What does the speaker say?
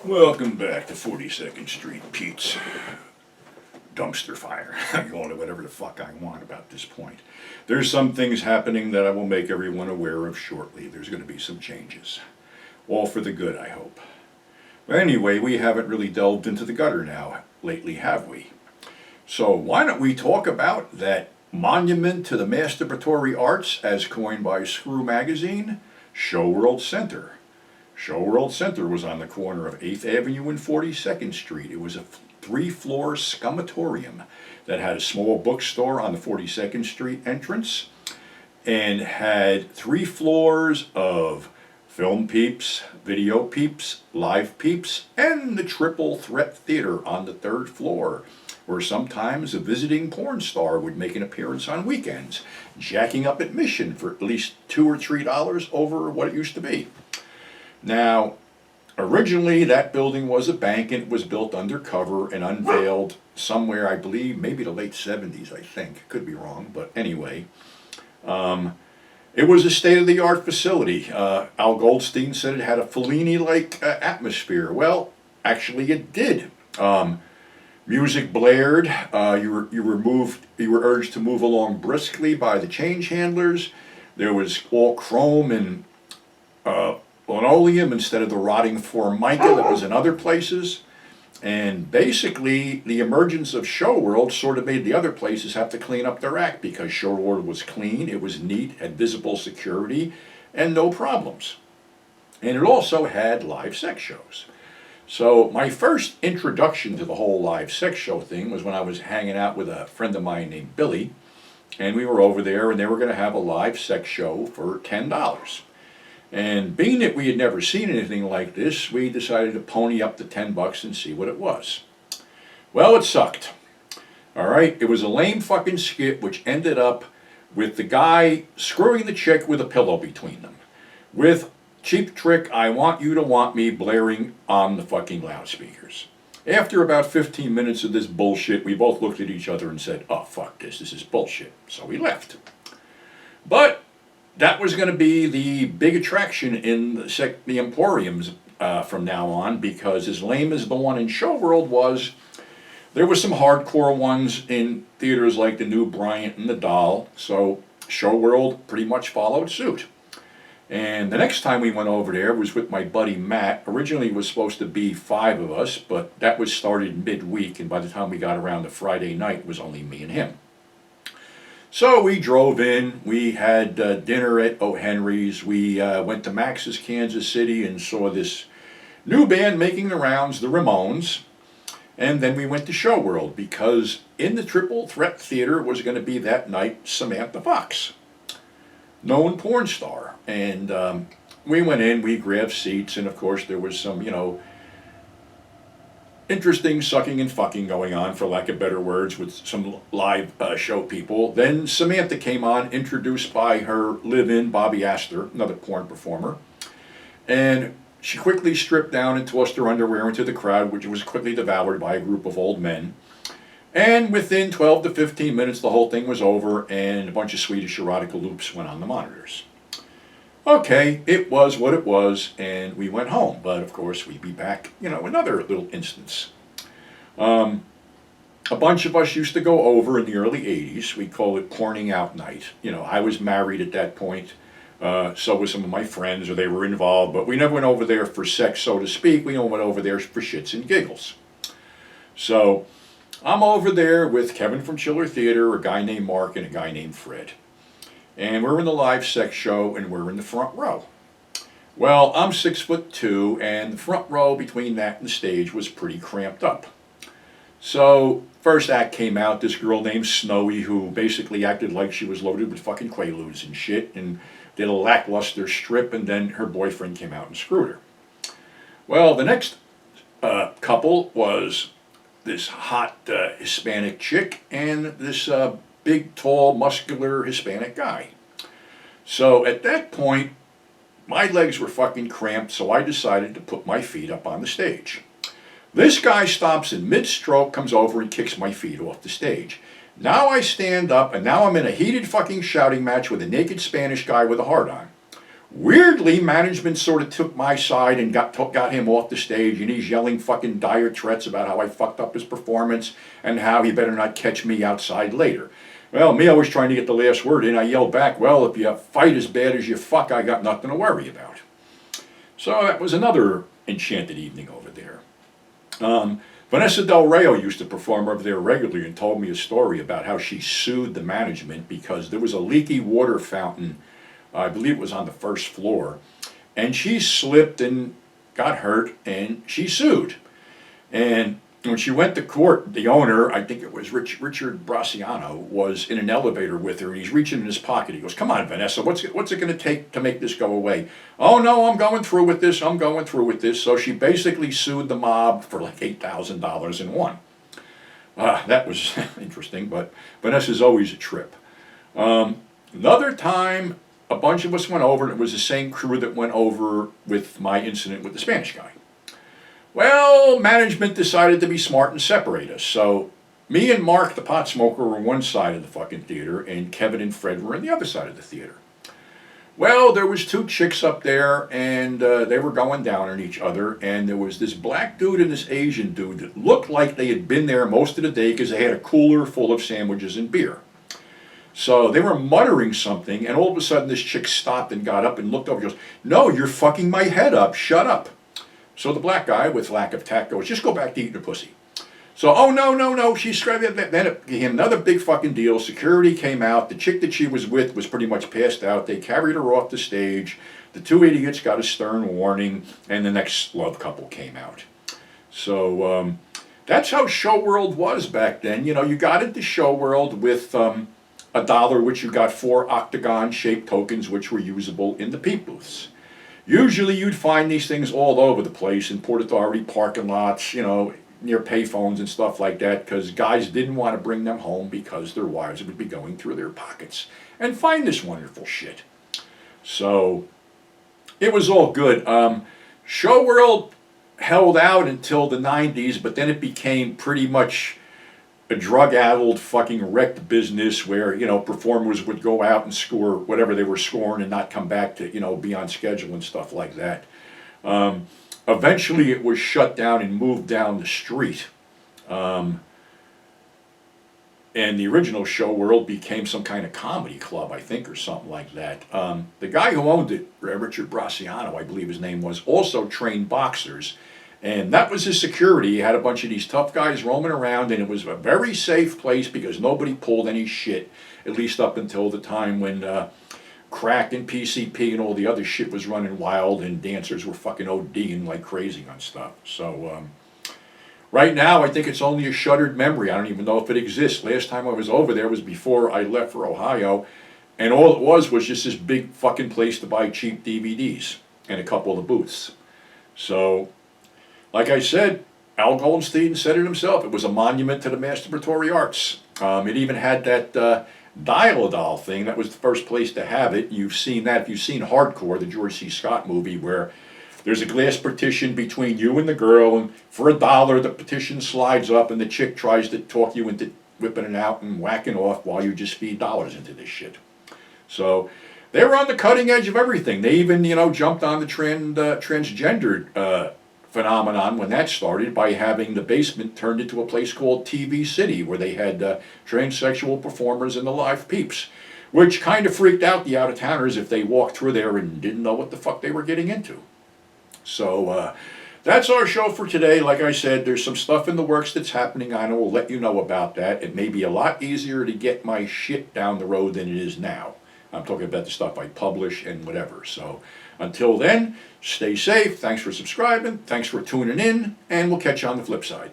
Welcome back to 42nd Street Pete's dumpster fire. I call it whatever the fuck I want about this point. There's some things happening that I will make everyone aware of shortly. There's going to be some changes. All for the good, I hope. But anyway, we haven't really delved into the gutter now lately, have we? So why don't we talk about that monument to the masturbatory arts as coined by Screw Magazine, Show World Center. Show World Center was on the corner of 8th Avenue and 42nd Street. It was a 3-floor Scumatorium that had a small bookstore on the 42nd Street entrance and had 3 floors of film peeps, video peeps, live peeps, and the Triple Threat Theater on the 3rd floor, where sometimes a visiting porn star would make an appearance on weekends, jacking up admission for at least $2 or $3 over what it used to be. Now, originally that building was a bank and it was built undercover and unveiled somewhere, I believe, maybe the late 70s, I think. Could be wrong, but anyway. It was a state-of-the-art facility. Al Goldstein said it had a Fellini-like atmosphere. Well, actually it did. Music blared. You were urged to move along briskly by the change handlers. There was all chrome and linoleum instead of the rotting formica that was in other places. And basically, the emergence of Show World sort of made the other places have to clean up their act because Show World was clean, it was neat, had visible security, and no problems. And it also had live sex shows. So my first introduction to the whole live sex show thing was when I was hanging out with a friend of mine named Billy, and we were over there and they were going to have a live sex show for $10. And being that we had never seen anything like this, we decided to pony up the $10 and see what it was. Well, it sucked. All right, it was a lame fucking skit which ended up with the guy screwing the chick with a pillow between them, with Cheap Trick, I Want You to Want Me blaring on the fucking loudspeakers. After about 15 minutes of this bullshit, we both looked at each other and said, oh, fuck this is bullshit. So we left. But that was going to be the big attraction in the Emporiums from now on, because as lame as the one in Show World was, there were some hardcore ones in theaters like the New Bryant and the Doll, so Show World pretty much followed suit. And the next time we went over there was with my buddy Matt. Originally it was supposed to be 5 of us, but that was started midweek, and by the time we got around to Friday night, it was only me and him. So we drove in, we had dinner at O. Henry's, we went to Max's Kansas City and saw this new band making the rounds, the Ramones, and then we went to Show World because in the Triple Threat Theater was going to be that night Samantha Fox, known porn star. And we went in, we grabbed seats, and of course there was some, interesting sucking and fucking going on, for lack of better words, with some live show people. Then Samantha came on, introduced by her live-in Bobby Astor, another porn performer. And she quickly stripped down and tossed her underwear into the crowd, which was quickly devoured by a group of old men. And within 12 to 15 minutes, the whole thing was over, and a bunch of Swedish erotica loops went on the monitors. Okay, it was what it was, and we went home. But of course, we'd be back, another little instance. A bunch of us used to go over in the early 80s. We call it porning out night. I was married at that point. So were some of my friends, or they were involved. But we never went over there for sex, so to speak. We only went over there for shits and giggles. So I'm over there with Kevin from Chiller Theater, a guy named Mark, and a guy named Fred. And we're in the live sex show, and we're in the front row. Well, I'm 6'2", and the front row between that and the stage was pretty cramped up. So, first act came out, this girl named Snowy, who basically acted like she was loaded with fucking Quaaludes and shit, and did a lackluster strip, and then her boyfriend came out and screwed her. Well, the next couple was this hot Hispanic chick and this big, tall, muscular Hispanic guy. So at that point, my legs were fucking cramped, so I decided to put my feet up on the stage. This guy stops in mid-stroke, comes over and kicks my feet off the stage. Now I stand up, and now I'm in a heated fucking shouting match with a naked Spanish guy with a heart on. Weirdly, management sort of took my side and got him off the stage, and he's yelling fucking dire threats about how I fucked up his performance and how he better not catch me outside later. Well, me always trying to get the last word in, I yelled back, well, if you fight as bad as you fuck, I got nothing to worry about. So that was another enchanted evening over there. Vanessa Del Rio used to perform over there regularly and told me a story about how she sued the management because there was a leaky water fountain, I believe it was on the first floor, and she slipped and got hurt and she sued. And when she went to court, the owner, I think it was Richard Brasciano, was in an elevator with her, and he's reaching in his pocket. He goes, come on, Vanessa, what's it going to take to make this go away? Oh, no, I'm going through with this. So she basically sued the mob for like $8,000 and won. That was interesting, but Vanessa's always a trip. Another time, a bunch of us went over, and it was the same crew that went over with my incident with the Spanish guy. Well, management decided to be smart and separate us. So me and Mark, the pot smoker, were on one side of the fucking theater, and Kevin and Fred were on the other side of the theater. Well, there was two chicks up there, and they were going down on each other, and there was this black dude and this Asian dude that looked like they had been there most of the day because they had a cooler full of sandwiches and beer. So they were muttering something, and all of a sudden this chick stopped and got up and looked over and goes, no, you're fucking my head up, shut up. So the black guy, with lack of tact, goes, just go back to eating her pussy. So, oh, no, she's screaming. Then it became another big fucking deal. Security came out. The chick that she was with was pretty much passed out. They carried her off the stage. The two idiots got a stern warning, and the next love couple came out. So that's how show world was back then. You know, you got into show world with $1, which you got 4 octagon-shaped tokens, which were usable in the peep booths. Usually you'd find these things all over the place in Port Authority parking lots, you know, near payphones and stuff like that, because guys didn't want to bring them home because their wives would be going through their pockets and find this wonderful shit. So it was all good. Show world held out until the 90s, but then it became pretty much a drug-addled fucking wrecked business where, you know, performers would go out and score whatever they were scoring and not come back to, you know, be on schedule and stuff like that. Eventually it was shut down and moved down the street. And the original show world became some kind of comedy club, I think, or something like that. The guy who owned it, Richard Brasciano, I believe his name was, also trained boxers. And that was his security. He had a bunch of these tough guys roaming around, and it was a very safe place because nobody pulled any shit, at least up until the time when crack and PCP and all the other shit was running wild and dancers were fucking ODing like crazy on stuff. So right now, I think it's only a shuttered memory. I don't even know if it exists. Last time I was over there was before I left for Ohio, and all it was just this big fucking place to buy cheap DVDs and a couple of the booths. So, like I said, Al Goldstein said it himself. It was a monument to the masturbatory arts. It even had that dial-a-doll thing. That was the first place to have it. You've seen that. If you've seen Hardcore, the George C. Scott movie, where there's a glass partition between you and the girl, and for $1, the partition slides up, and the chick tries to talk you into whipping it out and whacking off while you just feed dollars into this shit. So they were on the cutting edge of everything. They even, you know, jumped on the transgendered phenomenon when that started by having the basement turned into a place called TV City, where they had transsexual performers and the live peeps, which kind of freaked out the out-of-towners if they walked through there and didn't know what the fuck they were getting into. So that's our show for today. Like I said, there's some stuff in the works that's happening. I will let you know about that. It may be a lot easier to get my shit down the road than it is now. I'm talking about the stuff I publish and whatever. So until then, stay safe. Thanks for subscribing. Thanks for tuning in. And we'll catch you on the flip side.